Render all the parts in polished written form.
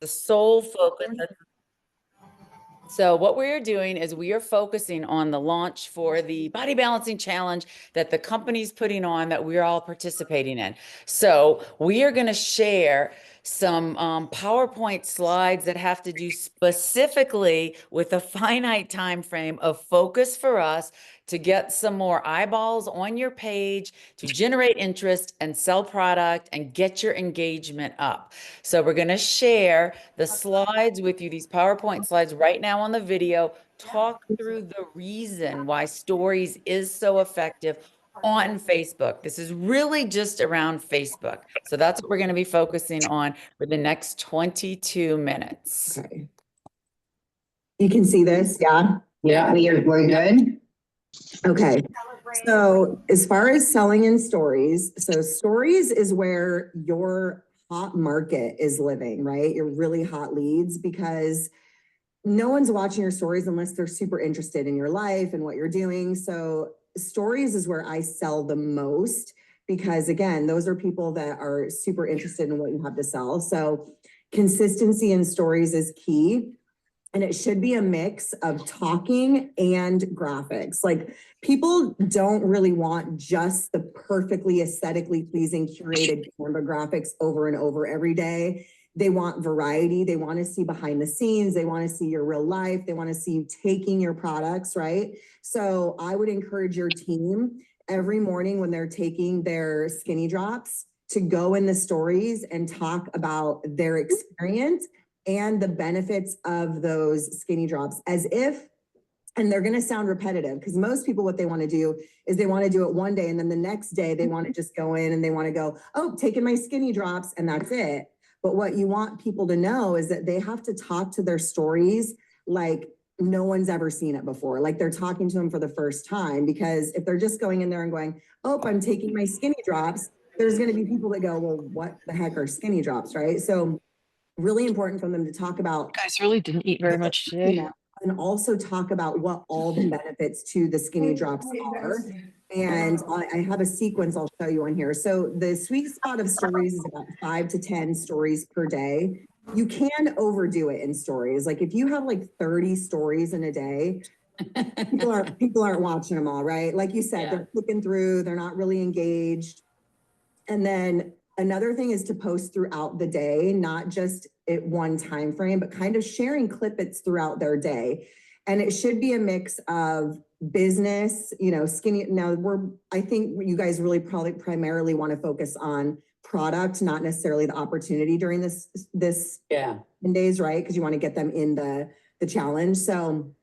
the sole focus. So what we're doing is we are focusing on the launch for the Body Balancing Challenge that the company's putting on that we're all participating in. So we are going to share some PowerPoint slides that have to do specifically with a finite time frame of focus for us to get some more eyeballs on your page, to generate interest and sell product and get your engagement up. So we're going to share the slides with you, these PowerPoint slides right now on the video, talk through the reason why stories is so effective on Facebook. This is really just around Facebook. So that's what we're going to be focusing on for the next 22 minutes. Okay. You can see this, yeah? Yeah, we're good. Okay. So as far as selling in stories, so stories is where your hot market is living, right? Your really hot leads, because no one's watching your stories unless they're super interested in your life and what you're doing. So stories is where I sell the most, because again, those are people that are super interested in what you have to sell. So consistency in stories is key. And it should be a mix of talking and graphics. Like, people don't really want just the perfectly aesthetically pleasing curated Canva graphics over and over every day. They want variety. They want to see behind the scenes. They want to see your real life. They want to see you taking your products, right? So I would encourage your team every morning when they're taking their skinny drops to go in the stories and talk about their experience and the benefits of those skinny drops, as if, and they're going to sound repetitive, because most people, what they want to do is they want to do it one day, and then the next day they want to just go in and they want to go, oh, taking my skinny drops, and that's it. But what you want people to know is that they have to talk to their stories like no one's ever seen it before, like they're talking to them for the first time. Because if they're just going in there and going, oh, I'm taking my skinny drops, there's going to be people that go, well, what the heck are skinny drops, right? So really important for them to talk about. You guys really didn't eat very much today. And also talk about what all the benefits to the skinny drops are. And I have a sequence I'll show you on here. So the sweet spot of stories is about 5 to 10 stories per day. You can overdo it in stories. Like, if you have like 30 stories in a day, people aren't watching them all, right? Like you said, they're clicking through, they're not really engaged. And then another thing is to post throughout the day, not just at one time frame, but kind of sharing clippets throughout their day. And it should be a mix of business, skinny. Now I think you guys really probably primarily want to focus on product, not necessarily the opportunity during this 10 days, right? Because you want to get them in the challenge. So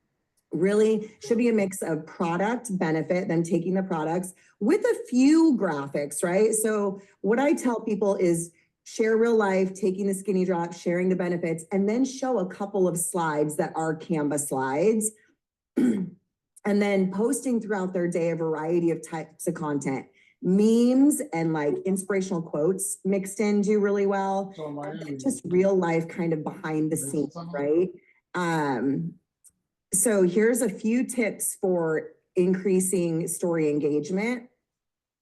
really should be a mix of product benefit, them taking the products with a few graphics, right? So what I tell people is share real life, taking the skinny drop, sharing the benefits, and then show a couple of slides that are Canva slides. And then posting throughout their day a variety of types of content. Memes and like inspirational quotes mixed in do really well. Just real life kind of behind the scenes, right? So here's a few tips for increasing story engagement.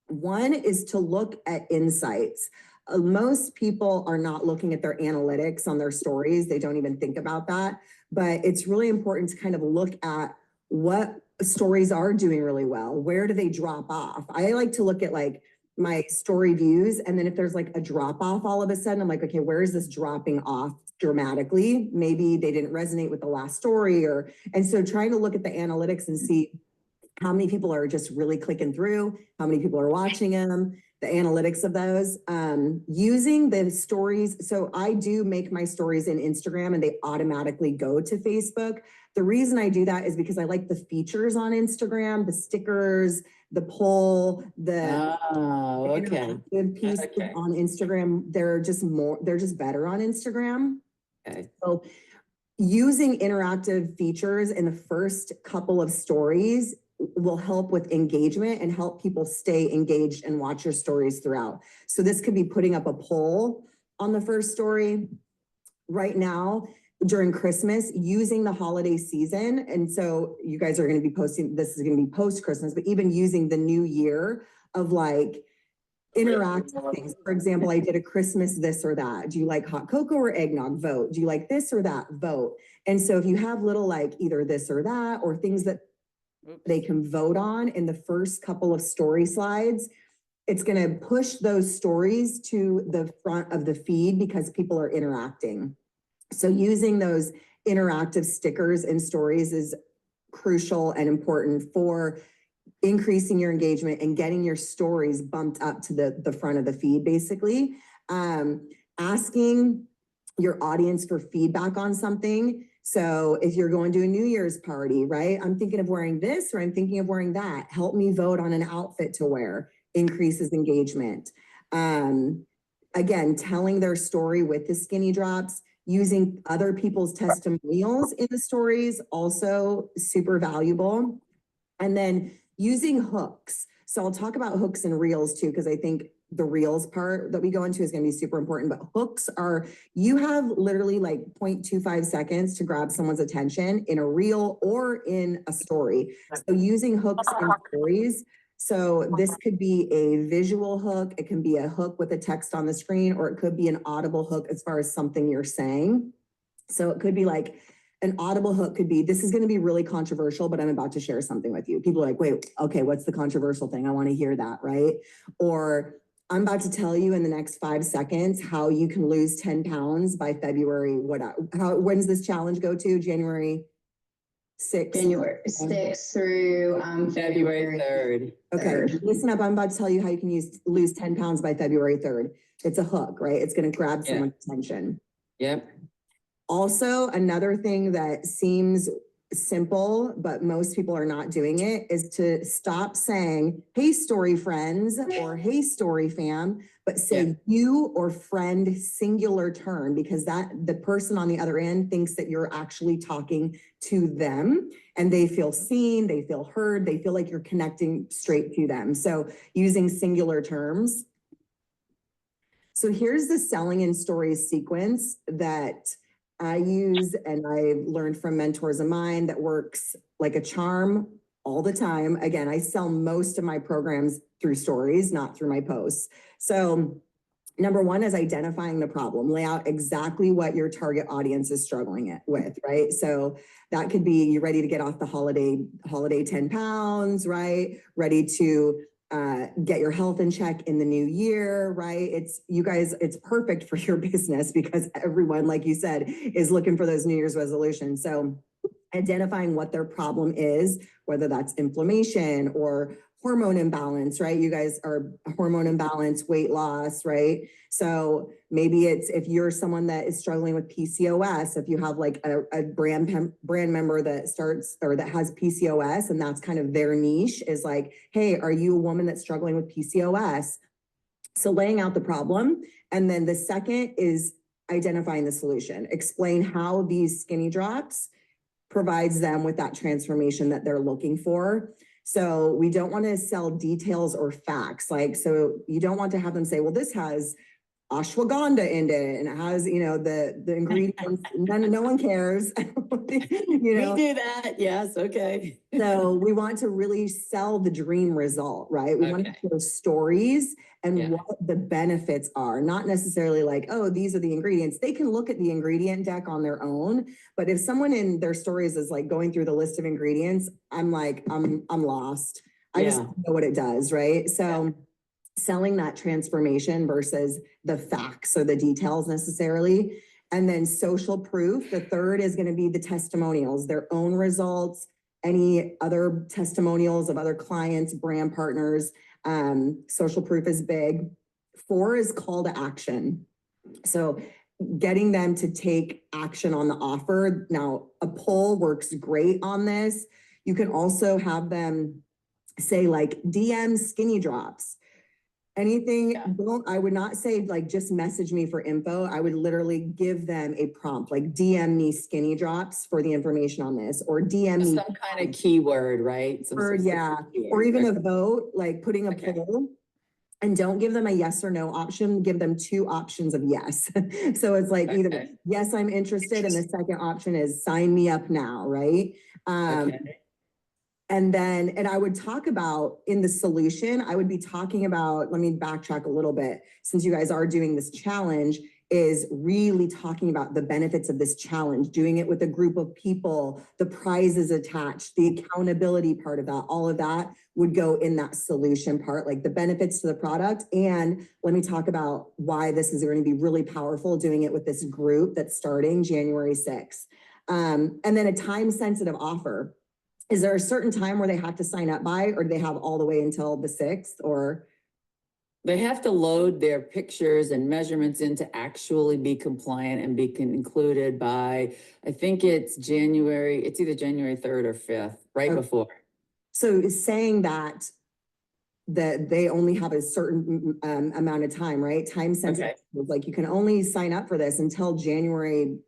One is to look at insights. Most people are not looking at their analytics on their stories. They don't even think about that. But it's really important to kind of look at what stories are doing really well. Where do they drop off? I like to look at like my story views. And then if there's like a drop off all of a sudden, I'm like, okay, where is this dropping off dramatically? Maybe they didn't resonate with the last story, and so trying to look at the analytics and see how many people are just really clicking through, how many people are watching them, the analytics of those, using the stories. So I do make my stories in Instagram and they automatically go to Facebook. The reason I do that is because I like the features on Instagram, the stickers, the poll, the piece on Instagram. They're just better on Instagram. Okay. So using interactive features in the first couple of stories will help with engagement and help people stay engaged and watch your stories throughout. So this could be putting up a poll on the first story right now during Christmas, using the holiday season. And so you guys are going to be posting, this is going to be post-Christmas, but even using the new year of like, interactive things. For example, I did a Christmas this or that. Do you like hot cocoa or eggnog? Vote. Do you like this or that? Vote. And so if you have little like either this or that or things that they can vote on in the first couple of story slides, it's going to push those stories to the front of the feed because people are interacting. So using those interactive stickers and stories is crucial and important for increasing your engagement and getting your stories bumped up to the front of the feed, basically. Asking your audience for feedback on something. So if you're going to a New Year's party, right? I'm thinking of wearing this or I'm thinking of wearing that. Help me vote on an outfit to wear. Increases engagement. Again, telling their story with the skinny drops, using other people's testimonials in the stories, also super valuable. And then using hooks. So I'll talk about hooks and reels too, because I think the reels part that we go into is going to be super important. But hooks are, you have literally like 0.25 seconds to grab someone's attention in a reel or in a story. So using hooks in stories. So this could be a visual hook. It can be a hook with a text on the screen, or it could be an audible hook as far as something you're saying. So it could be like an audible hook could be, this is going to be really controversial, but I'm about to share something with you. People are like, wait, okay, what's the controversial thing? I want to hear that, right? Or I'm about to tell you in the next 5 seconds how you can lose 10 pounds by February. When's this challenge go to? January 6th? January 6th through February 3rd. Okay, listen up. I'm about to tell you how you can lose 10 pounds by February 3rd. It's a hook, right? It's going to grab someone's attention. Yep. Also, another thing that seems simple, but most people are not doing it, is to stop saying, hey, story friends, or hey, story fam, but say you or friend singular term, because that the person on the other end thinks that you're actually talking to them and they feel seen, they feel heard, they feel like you're connecting straight to them. So using singular terms. So here's the selling in stories sequence that I use and I learned from mentors of mine that works like a charm all the time. Again, I sell most of my programs through stories, not through my posts. So number one is identifying the problem. Lay out exactly what your target audience is struggling with, right? So that could be you ready to get off the holiday 10 pounds, right? Ready to get your health in check in the new year, right? It's perfect for your business because everyone, like you said, is looking for those New Year's resolutions. So identifying what their problem is, whether that's inflammation or hormone imbalance, right? You guys are hormone imbalance, weight loss, right? So maybe it's if you're someone that is struggling with PCOS, if you have like a brand member that starts or that has PCOS and that's kind of their niche is like, hey, are you a woman that's struggling with PCOS? So laying out the problem. And then the second is identifying the solution. Explain how these skinny drops provides them with that transformation that they're looking for. So we don't want to sell details or facts. Like, so you don't want to have them say, well, this has ashwagandha in it and it has, the ingredients. No one cares. We do that. Yes. Okay. So we want to really sell the dream result, right? We want to share stories and what the benefits are, not necessarily like, oh, these are the ingredients. They can look at the ingredient deck on their own, but if someone in their stories is like going through the list of ingredients, I'm like, I'm lost. I just don't know what it does, right? So selling that transformation versus the facts or the details necessarily. And then social proof. The third is going to be the testimonials, their own results, any other testimonials of other clients, brand partners. Social proof is big. 4 is call to action. So getting them to take action on the offer. Now, a poll works great on this. You can also have them say like DM skinny drops. Anything, I would not say like just message me for info. I would literally give them a prompt, like DM me skinny drops for the information on this, or DM me some kind of keyword, right? or even a vote, like putting a poll. And don't give them a yes or no option, give them 2 options of yes. So it's like either yes, I'm interested, and the second option is sign me up now, right? And then, and I would talk about in the solution, I would be talking about, let me backtrack a little bit, since you guys are doing this challenge, is really talking about the benefits of this challenge, doing it with a group of people, the prizes attached, the accountability part of that, all of that would go in that solution part, like the benefits to the product. And let me talk about why this is going to be really powerful, doing it with this group that's starting January 6th. And then a time sensitive offer. Is there a certain time where they have to sign up by, or do they have all the way until the 6th, or? They have to load their pictures and measurements in to actually be compliant and be included by, I think it's either January 3rd or 5th, right Okay. before. So is saying that they only have a certain amount of time, right? Time sensitive, like you can only sign up for this until January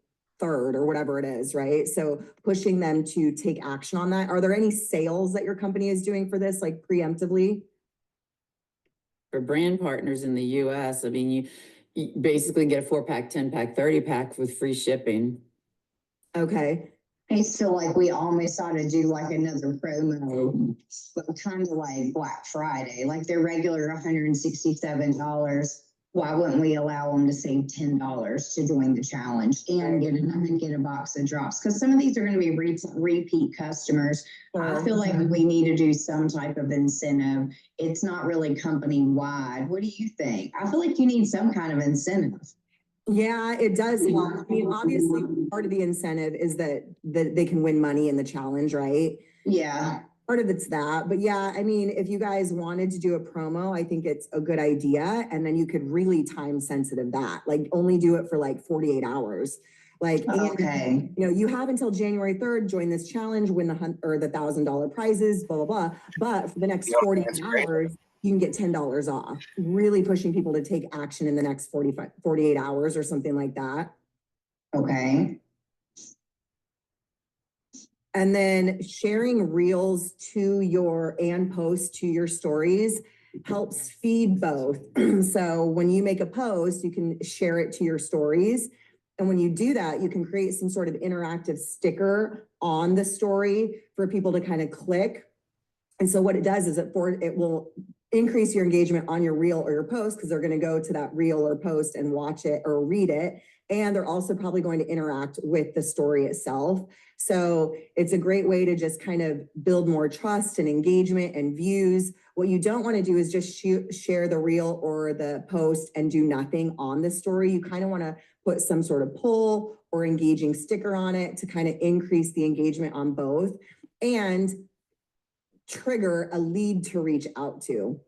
3rd or whatever it is, right? So pushing them to take action on that. Are there any sales that your company is doing for this, like preemptively? For brand partners in the US, I mean, you basically get a 4-pack, 10-pack, 30-pack with free shipping. Okay. I feel like we almost ought to do like another promo, but kind of like Black Friday, like their regular $167. Why wouldn't we allow them to save $10 to join the challenge and get a box of drops? Because some of these are going to be repeat customers. I feel like we need to do some type of incentive. It's not really company wide. What do you think? I feel like you need some kind of incentive. Yeah, it does help. I mean, obviously, part of the incentive is that they can win money in the challenge, right? Yeah. Part of it's that, but yeah, I mean, if you guys wanted to do a promo, I think it's a good idea. And then you could really time sensitive that, like only do it for like 48 hours. Like, Okay. you know, you have until January 3rd, join this challenge, win the $1,000 prizes, blah, blah, blah. But for the next 48 hours, you can get $10 off. Really pushing people to take action in the next 48 hours or something like that. Okay. And then sharing reels and posts to your stories helps feed both. So when you make a post, you can share it to your stories. And when you do that, you can create some sort of interactive sticker on the story for people to kind of click. And so what it does is it will increase your engagement on your reel or your post, because they're going to go to that reel or post and watch it or read it. And they're also probably going to interact with the story itself. So it's a great way to just kind of build more trust and engagement and views. What you don't want to do is just share the reel or the post and do nothing on the story. You kind of want to put some sort of poll or engaging sticker on it to kind of increase the engagement on both and trigger a lead to reach out to.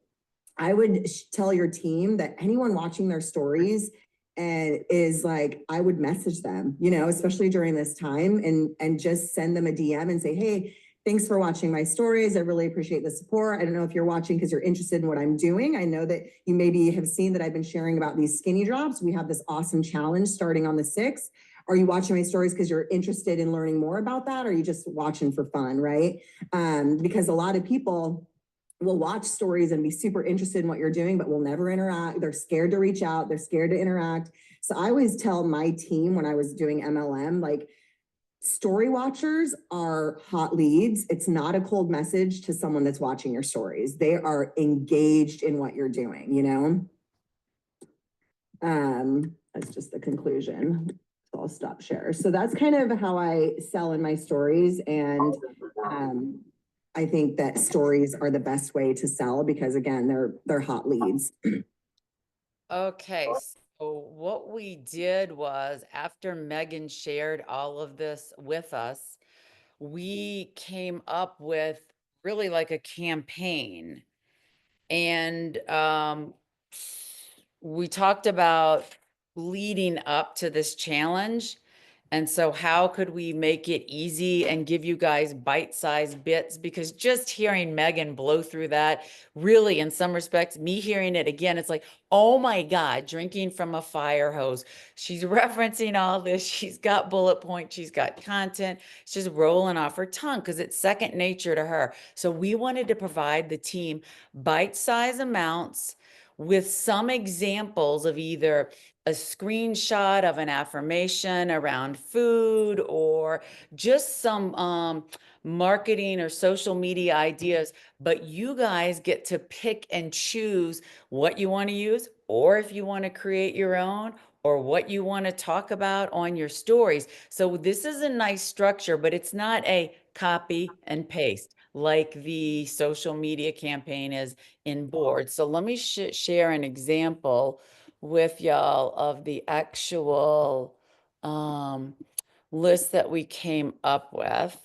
I would tell your team that anyone watching their stories and is like, I would message them, you know, especially during this time, and just send them a DM and say, hey, thanks for watching my stories. I really appreciate the support. I don't know if you're watching because you're interested in what I'm doing. I know that you maybe have seen that I've been sharing about these skinny drops. We have this awesome challenge starting on the 6th. Are you watching my stories because you're interested in learning more about that? Or are you just watching for fun, right? Because a lot of people will watch stories and be super interested in what you're doing, but will never interact. They're scared to reach out. They're scared to interact. So I always tell my team when I was doing MLM, like, story watchers are hot leads. It's not a cold message to someone that's watching your stories. They are engaged in what you're doing, you know? That's just the conclusion. So I'll stop share. So that's kind of how I sell in my stories. And I think that stories are the best way to sell because, again, they're hot leads. Okay, so what we did was after Megan shared all of this with us, we came up with really like a campaign. And we talked about leading up to this challenge. And so how could we make it easy and give you guys bite-sized bits? Because just hearing Megan blow through that, really, in some respects, me hearing it again, it's like, oh my God, drinking from a fire hose. She's referencing all this. She's got bullet points. She's got content. It's just rolling off her tongue because it's second nature to her. So we wanted to provide the team bite-sized amounts with some examples of either a screenshot of an affirmation around food or just some marketing or social media ideas, but you guys get to pick and choose what you want to use, or if you want to create your own, or what you want to talk about on your stories. So this is a nice structure, but it's not a copy and paste like the social media campaign is in Board. So let me share an example with y'all of the actual list that we came up with.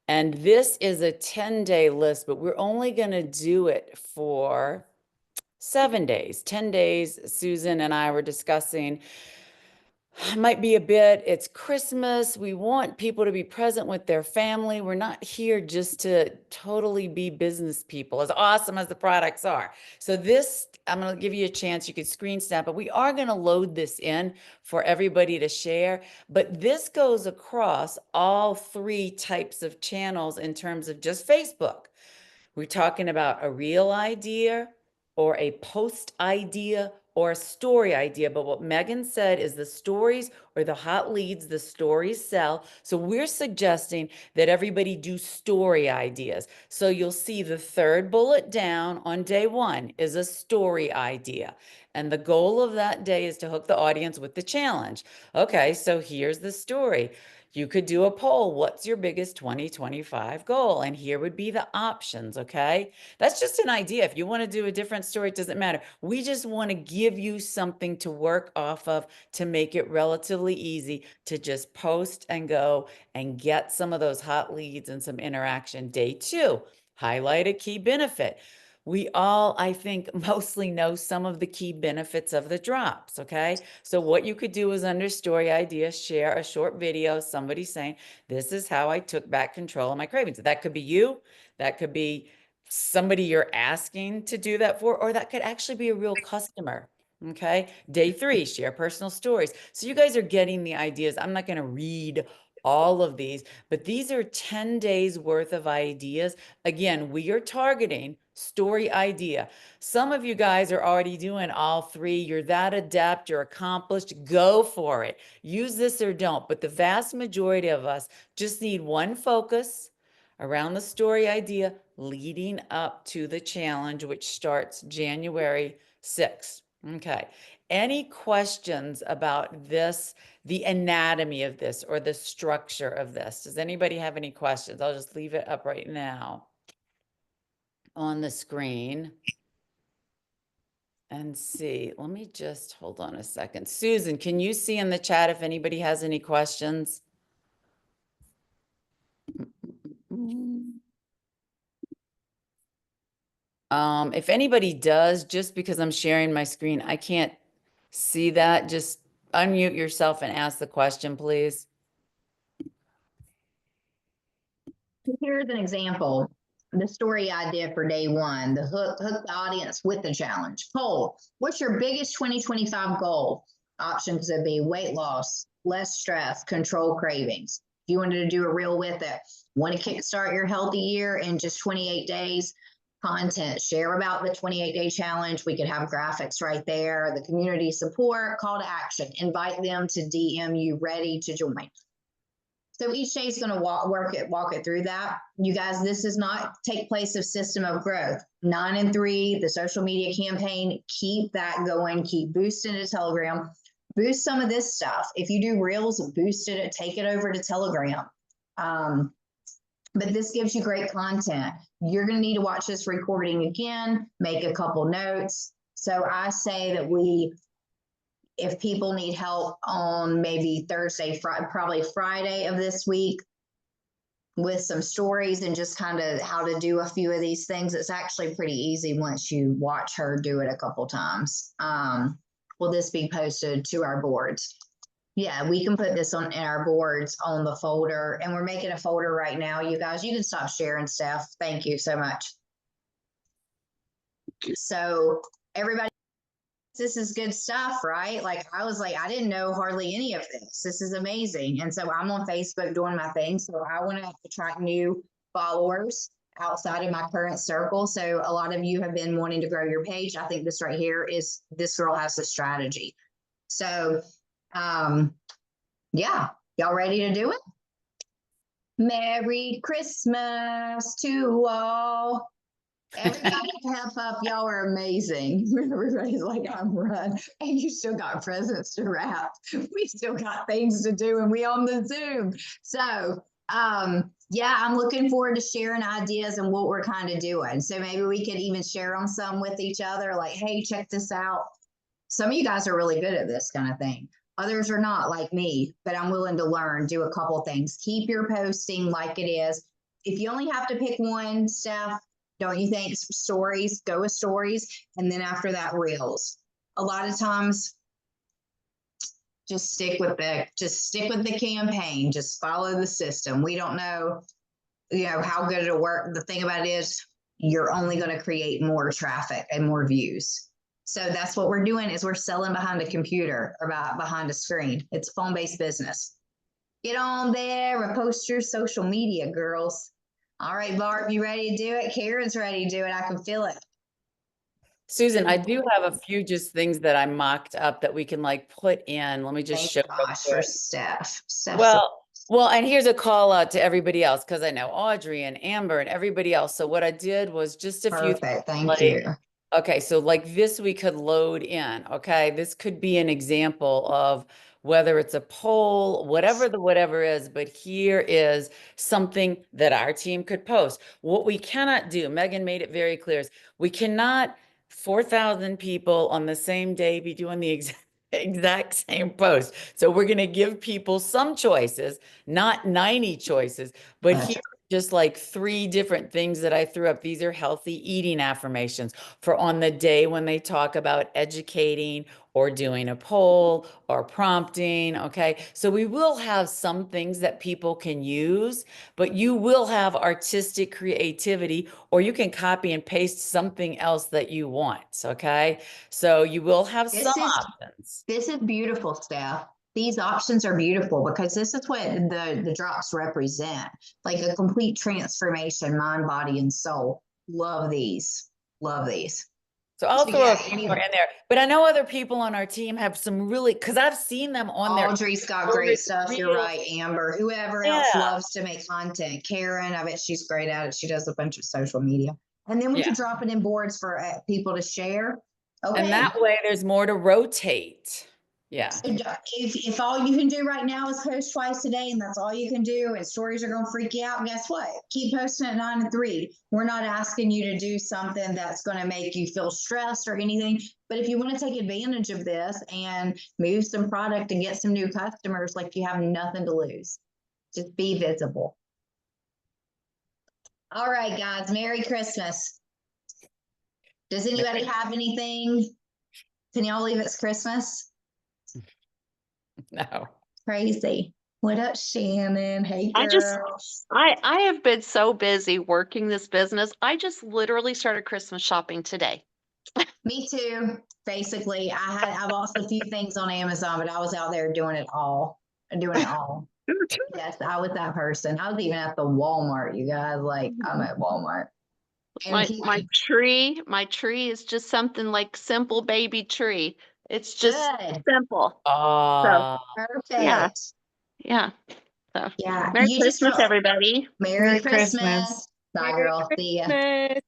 And this is a 10-day list, but we're only going to do it for 7 days. 10 days, Susan and I were discussing, might be a bit, it's Christmas. We want people to be present with their family. We're not here just to totally be business people, as awesome as the products are. So this, I'm going to give you a chance. You could screen snap, but we are going to load this in for everybody to share. But this goes across all 3 types of channels in terms of just Facebook. We're talking about a real idea or a post idea or a story idea. But what Megan said is the stories or the hot leads, the stories sell. So we're suggesting that everybody do story ideas. So you'll see the 3rd bullet down on day 1 is a story idea. And the goal of that day is to hook the audience with the challenge. Okay, so here's the story. You could do a poll. What's your biggest 2025 goal? And here would be the options, okay? That's just an idea. If you want to do a different story, it doesn't matter. We just want to give you something to work off of to make it relatively easy to just post and go and get some of those hot leads and some interaction. Day 2, highlight a key benefit. We all, I think, mostly know some of the key benefits of the drops, okay? So what you could do is under story ideas, share a short video, somebody saying, this is how I took back control of my cravings. That could be you, that could be somebody you're asking to do that for, or that could actually be a real customer. Okay. Day 3, share personal stories. So you guys are getting the ideas. I'm not going to read all of these, but these are 10 days worth of ideas. Again, we are targeting story idea. Some of you guys are already doing all 3. You're that adept, you're accomplished, go for it. Use this or don't. But the vast majority of us just need one focus around the story idea leading up to the challenge, which starts January 6th. Okay. Any questions about this, the anatomy of this, or the structure of this? Does anybody have any questions? I'll just leave it up right now on the screen and see. Let me just hold on a second. Susan, can you see in the chat if anybody has any questions? If anybody does, just because I'm sharing my screen, I can't see that. Just unmute yourself and ask the question, please. Here's an example. The story idea for day 1, the hook the audience with the challenge. Poll, what's your biggest 2025 goal? Options would be weight loss, less stress, control cravings. If you wanted to do a reel with it, want to kickstart your healthy year in just 28 days, content, share about the 28-day challenge. We could have graphics right there, the community support, call to action, invite them to DM you ready to join. So each day is going to walk it through that. You guys, this does not take place of system of growth. 9 and 3, the social media campaign, keep that going, keep boosting to Telegram, boost some of this stuff. If you do reels, boost it, take it over to Telegram. But this gives you great content. You're going to need to watch this recording again, make a couple notes. So I say that if people need help on maybe Thursday, probably Friday of this week with some stories and just kind of how to do a few of these things, it's actually pretty easy once you watch her do it a couple times. Will this be posted to our boards? Yeah, we can put this in our boards on the folder, and we're making a folder right now. You guys, you can stop sharing stuff. Thank you so much. So everybody, this is good stuff, right? Like I was like, I didn't know hardly any of this. This is amazing. And so I'm on Facebook doing my thing. So I want to attract new followers outside of my current circle. So a lot of you have been wanting to grow your page. I think this right here is, this girl has the strategy. So, yeah, y'all ready to do it? Merry Christmas to all. Everybody pep up. Y'all are amazing. Everybody's like, I'm run. And you still got presents to wrap. We still got things to do and we on the Zoom. So, yeah, I'm looking forward to sharing ideas and what we're kind of doing. So maybe we could even share on some with each other. Like, hey, check this out. Some of you guys are really good at this kind of thing. Others are not like me, but I'm willing to learn, do a couple things. Keep your posting like it is. If you only have to pick one, Steph, don't you think stories, go with stories, and then after that, reels. A lot of times, just stick with the campaign. Just follow the system. We don't know, how good it'll work. The thing about it is, you're only going to create more traffic and more views. So that's what we're doing is we're selling behind a computer or behind a screen. It's phone-based business. Get on there and post your social media, girls. All right, Barb, you ready to do it? Karen's ready to do it. I can feel it. Susan, I do have a few just things that I mocked up that we can like put in. Let me just show. Thank gosh for Steph. Well, and here's a call out to everybody else because I know Audrey and Amber and everybody else. So what I did was just a few Perfect. Thank like, you. okay, so like this we could load in, okay? This could be an example of whether it's a poll, whatever is, but here is something that our team could post. What we cannot do, Megan made it very clear, is we cannot 4,000 people on the same day be doing the exact same post. So we're going to give people some choices, not 90 choices, but Right. here just like 3 different things that I threw up. These are healthy eating affirmations for on the day when they talk about educating or doing a poll or prompting. Okay. So we will have some things that people can use, but you will have artistic creativity, or you can copy and paste something else that you want. Okay. So you will have some options. This is beautiful, Steph. These options are beautiful because this is what the drops represent, like a complete transformation, mind, body, and soul. Love these. Love these. So I'll So, throw yeah, a few more in there, but I know other people on our team have some really, because I've seen them on their. Audrey's got great stuff. You're right, Amber. Whoever else Yeah. loves to make content. Karen, I bet she's great at it. She does a bunch of social media. And then we Yeah. could drop it in boards for people to share. Okay. And that way there's more to rotate. Yeah. So if all you can do right now is post twice a day and that's all you can do and stories are going to freak you out, guess what? Keep posting at 9 to 3. We're not asking you to do something that's going to make you feel stressed or anything. But if you want to take advantage of this and move some product and get some new customers, like you have nothing to lose. Just be visible. All right, guys. Merry Christmas. Does anybody have anything? Can y'all believe it's Christmas? No. Crazy. What up, Shannon? Hey, girl. I have been so busy working this business. I just literally started Christmas shopping today. Me too. Basically, I bought a few things on Amazon, but I was out there doing it all. Yes, I was that person. I was even at the Walmart, you guys. Like, I'm at Walmart. And My tree is just something like simple baby tree. It's just good. simple. Perfect. Yeah. Yeah. So Yeah. Merry You just Christmas, don't- everybody. Merry Christmas. Bye, girl. See ya. Christmas.